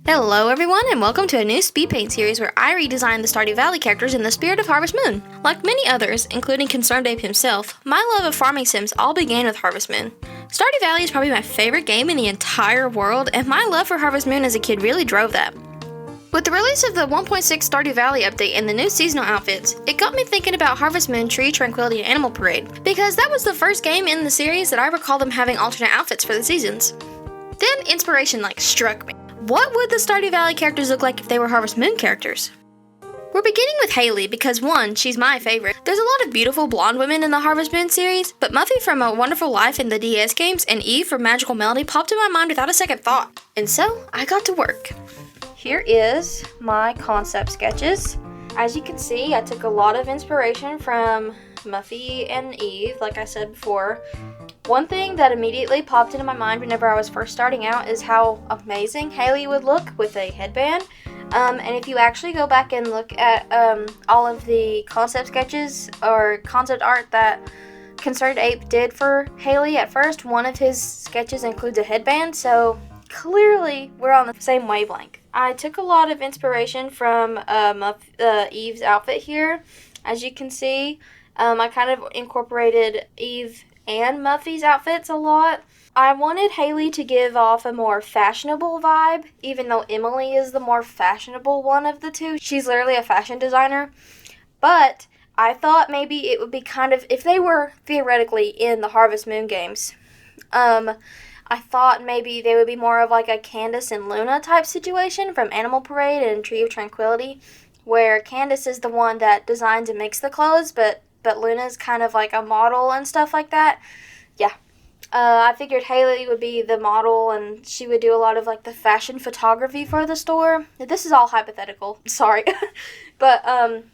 Hello everyone and welcome to a new speed paint series where I redesign the Stardew Valley characters in the spirit of Harvest Moon. Like many others, including Concerned Ape himself, my love of farming sims all began with Harvest Moon. Stardew Valley is probably my favorite game in the entire world, and my love for Harvest Moon as a kid really drove that. With the release of the 1.6 Stardew Valley update and the new seasonal outfits, it got me thinking about Harvest Moon, Tree, Tranquility, and Animal Parade, because that was the first game in the series that I recall them having alternate outfits for the seasons. Then inspiration struck me. What would the Stardew Valley characters look like if they were Harvest Moon characters? We're beginning with Haley because one, she's my favorite. There's a lot of beautiful blonde women in the Harvest Moon series, but Muffy from A Wonderful Life in the DS games and Eve from Magical Melody popped in my mind without a second thought. And so, I got to work. Here is my concept sketches. As you can see, I took a lot of inspiration from Muffy and Eve, like I said before. One thing that immediately popped into my mind whenever I was first starting out is how amazing Haley would look with a headband. And if you actually go back and look at all of the concept sketches or concept art that Concerned Ape did for Haley at first, one of his sketches includes a headband, so clearly we're on the same wavelength. I took a lot of inspiration from Eve's outfit here. As you can see, I kind of incorporated Eve and Muffy's outfits a lot. I wanted Haley to give off a more fashionable vibe, even though Emily is the more fashionable one of the two. She's literally a fashion designer. But I thought maybe it would be kind of, if they were theoretically in the Harvest Moon games, I thought maybe they would be more of like a Candace and Luna type situation from Animal Parade and Tree of Tranquility, where Candace is the one that designs and makes the clothes, but Luna's kind of like a model and stuff like that. Yeah. I figured Haley would be the model and she would do a lot of like the fashion photography for the store. This is all hypothetical. Sorry. But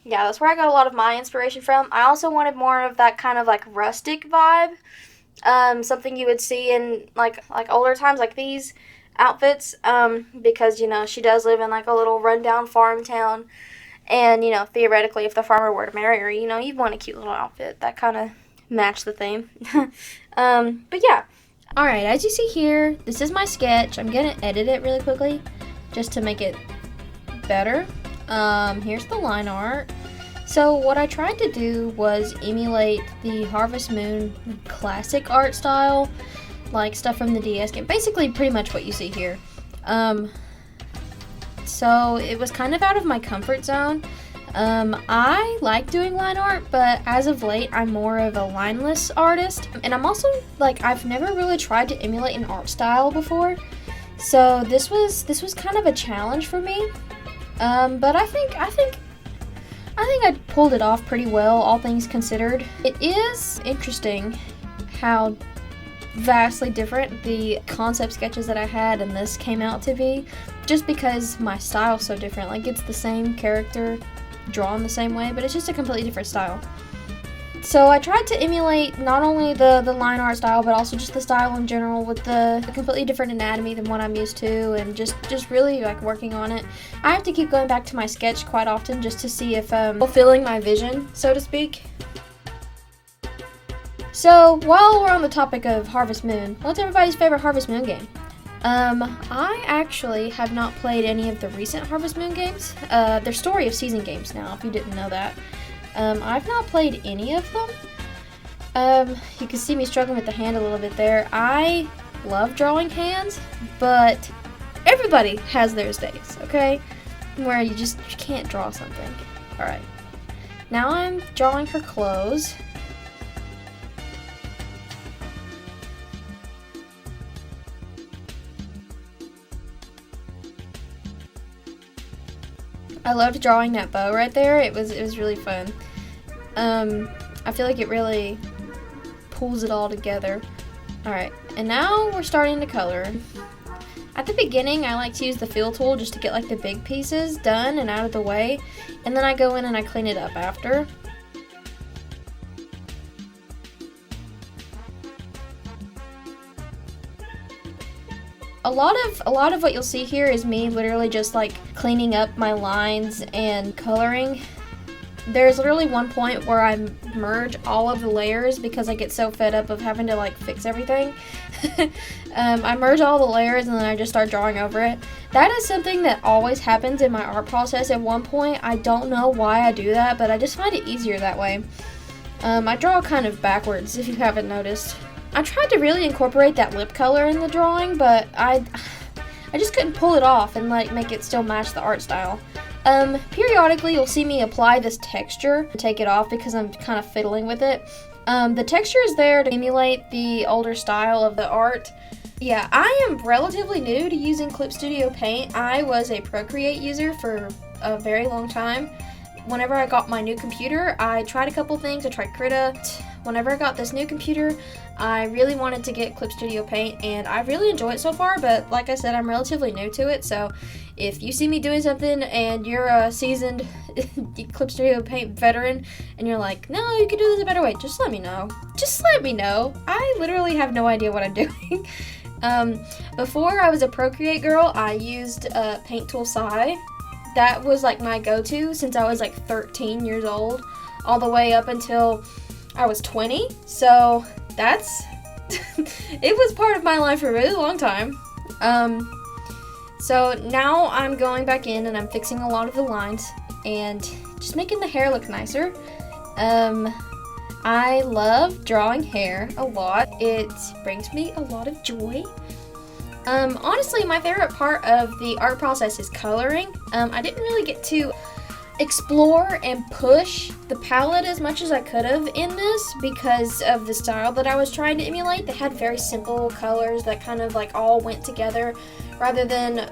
yeah, that's where I got a lot of my inspiration from. I also wanted more of that kind of like rustic vibe. Something you would see in like older times, like these outfits, because, you know, she does live in like a little rundown farm town. And, you know, theoretically, if the farmer were to marry her, you know, you'd want a cute little outfit that kind of matched the theme. But yeah. Alright, as you see here, this is my sketch. I'm going to edit it really quickly just to make it better. Here's the line art. So what I tried to do was emulate the Harvest Moon classic art style, like stuff from the DS game. Basically, pretty much what you see here. So it was kind of out of my comfort zone. I like doing line art, but as of late, I'm more of a lineless artist. And I'm also, like, I've never really tried to emulate an art style before. So this was kind of a challenge for me. But I think I pulled it off pretty well, all things considered. It is interesting how vastly different the concept sketches that I had and this came out to be, just because my style's so different. Like, it's the same character drawn the same way, but it's just a completely different style. So I tried to emulate not only the line art style, but also just the style in general with the completely different anatomy than what I'm used to, and just really like working on it. I have to keep going back to my sketch quite often just to see if fulfilling my vision, so to speak. So, while we're on the topic of Harvest Moon, what's everybody's favorite Harvest Moon game? I actually have not played any of the recent Harvest Moon games. They're Story of Season games now, if you didn't know that. I've not played any of them. You can see me struggling with the hand a little bit there. I love drawing hands, but everybody has their days, okay? Where you can't draw something. Alright. Now I'm drawing her clothes. I loved drawing that bow right there. It was really fun. I feel like it really pulls it all together. Alright, and now we're starting to color. At the beginning, I like to use the fill tool just to get like the big pieces done and out of the way, and then I go in and I clean it up after. A lot of what you'll see here is me literally just like cleaning up my lines and coloring there's literally one point where I merge all of the layers because I get so fed up of having to like fix everything. I merge all the layers and then I just start drawing over it. That is something that always happens in my art process at one point. I don't know why I do that, but I just find it easier that way. I draw kind of backwards, if you haven't noticed. I tried to really incorporate that lip color in the drawing, but I just couldn't pull it off and like make it still match the art style. Periodically you'll see me apply this texture and take it off because I'm kind of fiddling with it. The texture is there to emulate the older style of the art. Yeah, I am relatively new to using Clip Studio Paint. I was a Procreate user for a very long time. Whenever I got my new computer, I tried a couple things. I tried Krita. Whenever I got this new computer, I really wanted to get Clip Studio Paint, and I really enjoy it so far, but like I said, I'm relatively new to it, so if you see me doing something and you're a seasoned Clip Studio Paint veteran, and you're like, no, you can do this a better way, just let me know. Just let me know. I literally have no idea what I'm doing. Before I was a Procreate girl, I used Paint Tool Sai. That was like my go-to since I was like 13 years old, all the way up until I was 20, so that's it was part of my life for a really long time. So now I'm going back in and I'm fixing a lot of the lines and just making the hair look nicer. I love drawing hair a lot. It brings me a lot of joy. Honestly, my favorite part of the art process is coloring. I didn't really get to explore and push the palette as much as I could have in this because of the style that I was trying to emulate. They had very simple colors that kind of like all went together rather than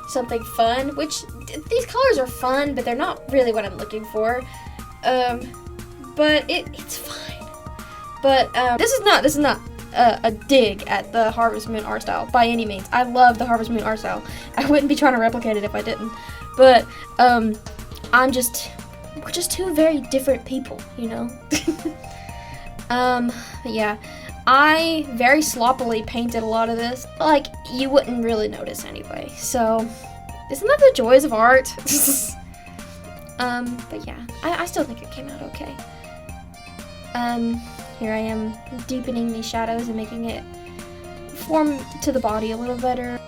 something fun, which these colors are fun, but they're not really what I'm looking for. But it's fine. But this is not a dig at the Harvest Moon art style by any means. I love the Harvest Moon art style. I wouldn't be trying to replicate it if I didn't. But we're just two very different people, you know? Yeah, I very sloppily painted a lot of this. Like, you wouldn't really notice anyway. So, isn't that the joys of art? But yeah, I still think it came out okay. Here I am deepening these shadows and making it form to the body a little better.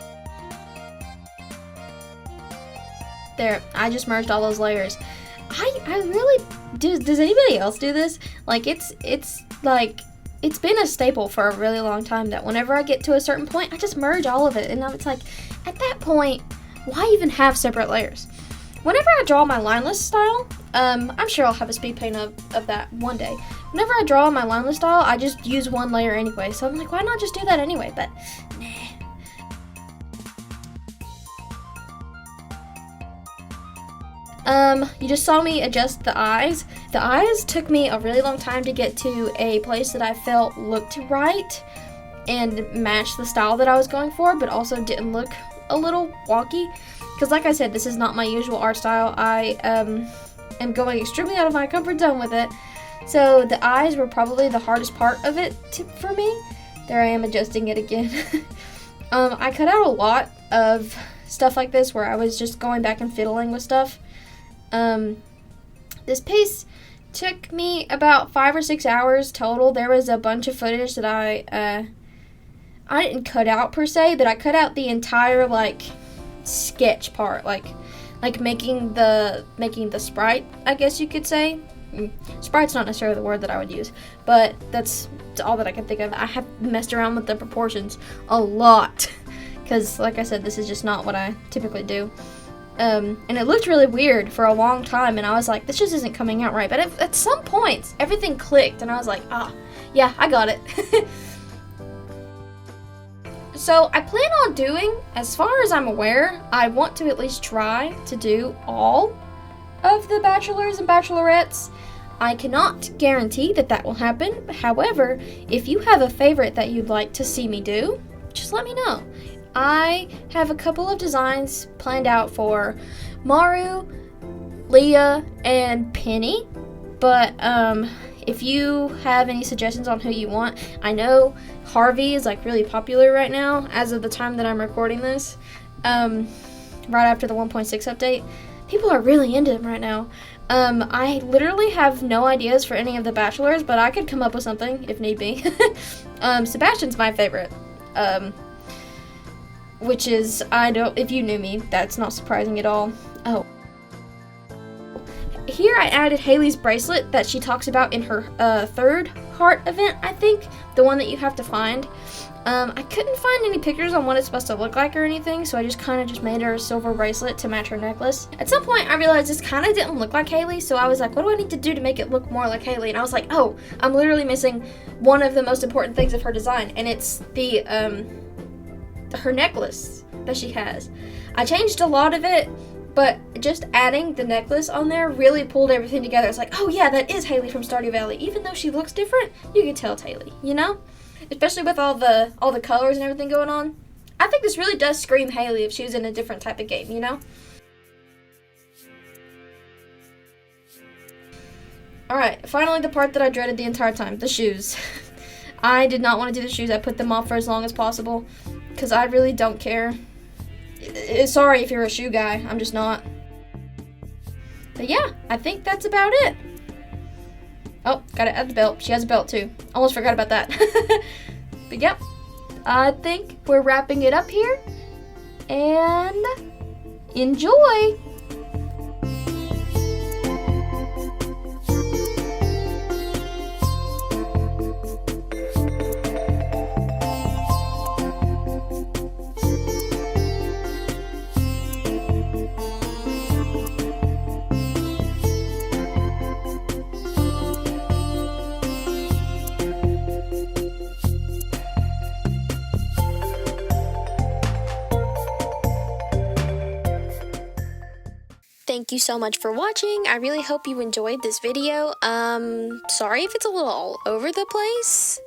There, I just merged all those layers. I really, does anybody else do this? Like, it's been a staple for a really long time that whenever I get to a certain point, I just merge all of it. And now it's like, at that point, why even have separate layers? Whenever I draw my lineless style, I'm sure I'll have a speed paint of that one day. Whenever I draw my lineless style, I just use one layer anyway. So I'm like, why not just do that anyway? But, nah. You just saw me adjust the eyes. The eyes took me a really long time to get to a place that I felt looked right and matched the style that I was going for, but also didn't look a little wonky. Because like I said, this is not my usual art style. I am going extremely out of my comfort zone with it. So the eyes were probably the hardest part of it for me. There I am adjusting it again. I cut out a lot of stuff like this where I was just going back and fiddling with stuff. This piece took me about 5 or 6 hours total. There was a bunch of footage that I didn't cut out per se, but I cut out the entire like sketch part, like making the sprite, I guess you could say. Sprite's not necessarily the word that I would use, but that's all that I can think of. I have messed around with the proportions a lot because, like I said, this is just not what I typically do. And it looked really weird for a long time, and I was like, this just isn't coming out right. But at some points, everything clicked, and I was like, yeah, I got it. So I plan on doing, as far as I'm aware, I want to at least try to do all of the bachelors and bachelorettes. I cannot guarantee that will happen. However, if you have a favorite that you'd like to see me do, just let me know. I have a couple of designs planned out for Maru, Leah, and Penny, but if you have any suggestions on who you want, I know Harvey is like really popular right now as of the time that I'm recording this, right after the 1.6 update. People are really into him right now. I literally have no ideas for any of the bachelors, but I could come up with something if need be. Sebastian's my favorite. Which is, if you knew me, that's not surprising at all. Oh. Here I added Haley's bracelet that she talks about in her third heart event, I think. The one that you have to find. I couldn't find any pictures on what it's supposed to look like or anything, so I just kind of just made her a silver bracelet to match her necklace. At some point, I realized this kind of didn't look like Haley, so I was like, what do I need to do to make it look more like Haley? And I was like, oh, I'm literally missing one of the most important things of her design, and it's the, her necklace that she has. I changed a lot of it, but just adding the necklace on there really pulled everything together. It's like, oh yeah, that is Haley from Stardew Valley. Even though she looks different, you can tell it's Haley, you know? Especially with all the colors and everything going on. I think this really does scream Haley if she was in a different type of game, you know? Alright, finally the part that I dreaded the entire time, the shoes. I did not want to do the shoes. I put them off for as long as possible because I really don't care. Sorry if you're a shoe guy, I'm just not. But yeah, I think that's about it. Oh, gotta add the belt. She has a belt too. Almost forgot about that. But yep, I think we're wrapping it up here. And enjoy! Thank you so much for watching. I really hope you enjoyed this video. Sorry if it's a little all over the place.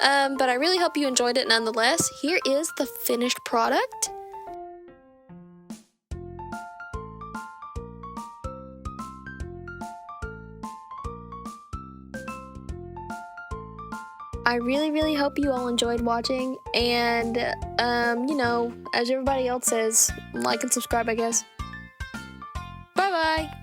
But I really hope you enjoyed it nonetheless. Here is the finished product. I really hope you all enjoyed watching, and you know, as everybody else says, like and subscribe, I guess. Bye bye.